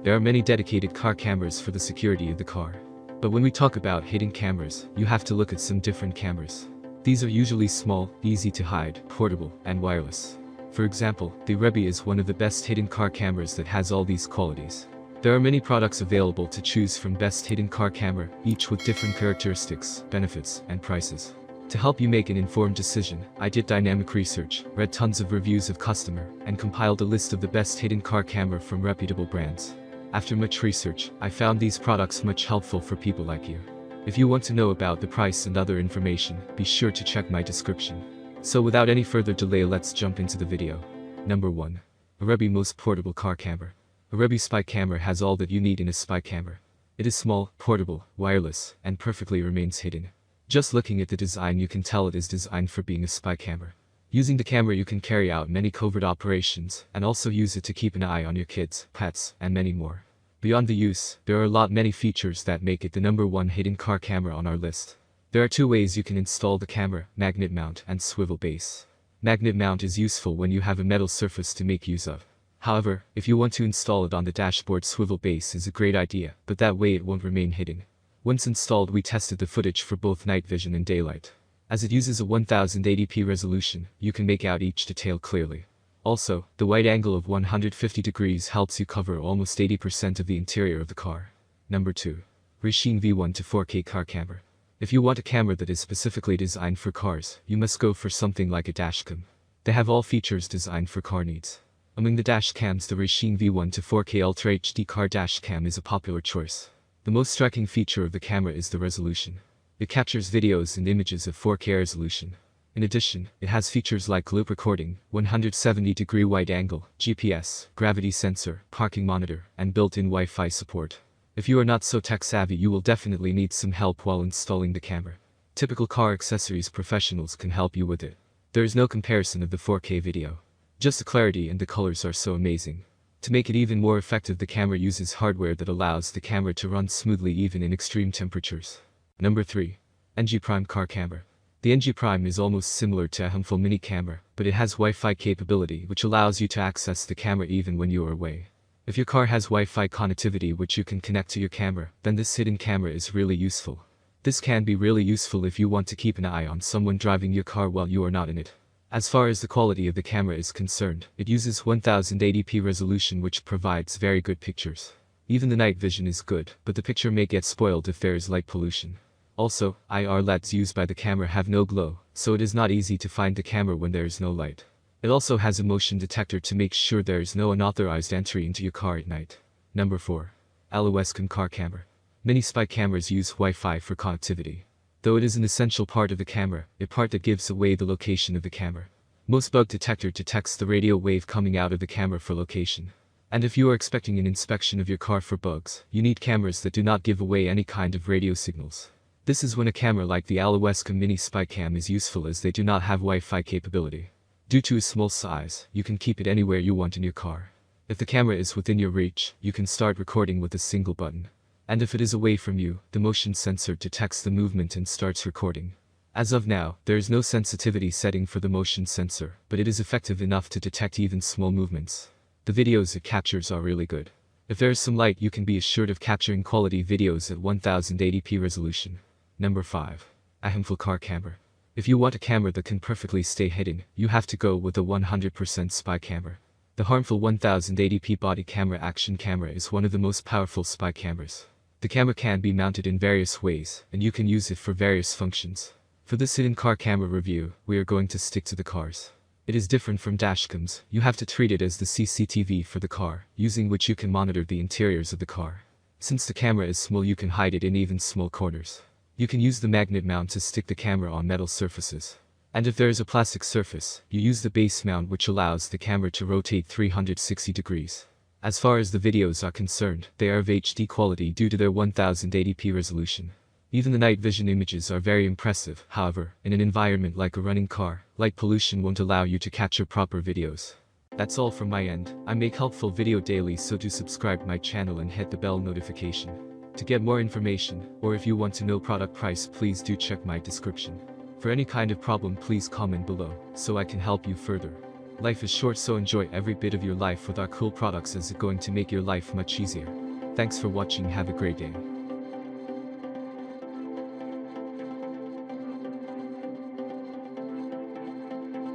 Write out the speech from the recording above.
There are many dedicated car cameras for the security of the car. But when we talk about hidden cameras, you have to look at some different cameras. These are usually small, easy to hide, portable, and wireless. For example, the Arabi is one of the best hidden car cameras that has all these qualities. There are many products available to choose from best hidden car camera, each with different characteristics, benefits, and prices. To help you make an informed decision, I did dynamic research, read tons of reviews of customer, and compiled a list of the best hidden car camera from reputable brands. After much research, I found these products much helpful for people like you. If you want to know about the price and other information, be sure to check my description. So without any further delay, let's jump into the video. Number 1. Arabi Most Portable Car Camera. Arabi Spy Camera has all that you need in a spy camera. It is small, portable, wireless, and perfectly remains hidden. Just looking at the design you can tell it is designed for being a spy camera. Using the camera you can carry out many covert operations, and also use it to keep an eye on your kids, pets, and many more. Beyond the use, there are many features that make it the number 1 hidden car camera on our list. There are 2 ways you can install the camera: magnet mount and swivel base. Magnet mount is useful when you have a metal surface to make use of. However, if you want to install it on the dashboard, swivel base is a great idea, but that way it won't remain hidden. Once installed, we tested the footage for both night vision and daylight. As it uses a 1080p resolution, you can make out each detail clearly. Also, the wide angle of 150 degrees helps you cover almost 80% of the interior of the car. Number 2. AHMFUL V1 to 4K Car Camera. If you want a camera that is specifically designed for cars, you must go for something like a dashcam. They have all features designed for car needs. Among the dash cams, the AHMFUL V1 to 4K Ultra HD Car Dash Cam is a popular choice. The most striking feature of the camera is the resolution. It captures videos and images of 4K resolution. In addition, it has features like loop recording, 170-degree wide angle, GPS, gravity sensor, parking monitor, and built-in Wi-Fi support. If you are not so tech-savvy, you will definitely need some help while installing the camera. Typical car accessories professionals can help you with it. There is no comparison of the 4K video. Just the clarity and the colors are so amazing. To make it even more effective, the camera uses hardware that allows the camera to run smoothly even in extreme temperatures. Number 3. NG Prime Car Camera. The NG Prime is almost similar to AHMFUL Mini Camera, but it has Wi-Fi capability which allows you to access the camera even when you are away. If your car has Wi-Fi connectivity which you can connect to your camera, then this hidden camera is really useful. This can be really useful if you want to keep an eye on someone driving your car while you are not in it. As far as the quality of the camera is concerned, it uses 1080p resolution which provides very good pictures. Even the night vision is good, but the picture may get spoiled if there is light pollution. Also, IR LEDs used by the camera have no glow, so it is not easy to find the camera when there is no light. It also has a motion detector to make sure there is no unauthorized entry into your car at night. Number 4. AloScon Car Camera. Many spy cameras use Wi-Fi for connectivity. Though it is an essential part of the camera, a part that gives away the location of the camera. Most bug detector detects the radio wave coming out of the camera for location. And if you are expecting an inspection of your car for bugs, you need cameras that do not give away any kind of radio signals. This is when a camera like the AloScon Mini Spy Cam is useful, as they do not have Wi-Fi capability. Due to its small size, you can keep it anywhere you want in your car. If the camera is within your reach, you can start recording with a single button. And if it is away from you, the motion sensor detects the movement and starts recording. As of now, there is no sensitivity setting for the motion sensor, but it is effective enough to detect even small movements. The videos it captures are really good. If there is some light, you can be assured of capturing quality videos at 1080p resolution. Number 5. AHMFUL Car Camera. If you want a camera that can perfectly stay hidden, you have to go with a 100% spy camera. The harmful 1080p body camera action camera is one of the most powerful spy cameras. The camera can be mounted in various ways, and you can use it for various functions. For this hidden car camera review, we are going to stick to the cars. It is different from dashcams. You have to treat it as the CCTV for the car, using which you can monitor the interiors of the car. Since the camera is small, you can hide it in even small corners. You can use the magnet mount to stick the camera on metal surfaces. And if there is a plastic surface, you use the base mount, which allows the camera to rotate 360 degrees. As far as the videos are concerned, they are of HD quality due to their 1080p resolution. Even the night vision images are very impressive. However, in an environment like a running car, light pollution won't allow you to capture proper videos. That's all from my end. I make helpful video daily, so do subscribe my channel and hit the bell notification. To get more information, or if you want to know product price, please do check my description. For any kind of problem, please comment below, so I can help you further. Life is short, so enjoy every bit of your life with our cool products, as it's going to make your life much easier. Thanks for watching, have a great day.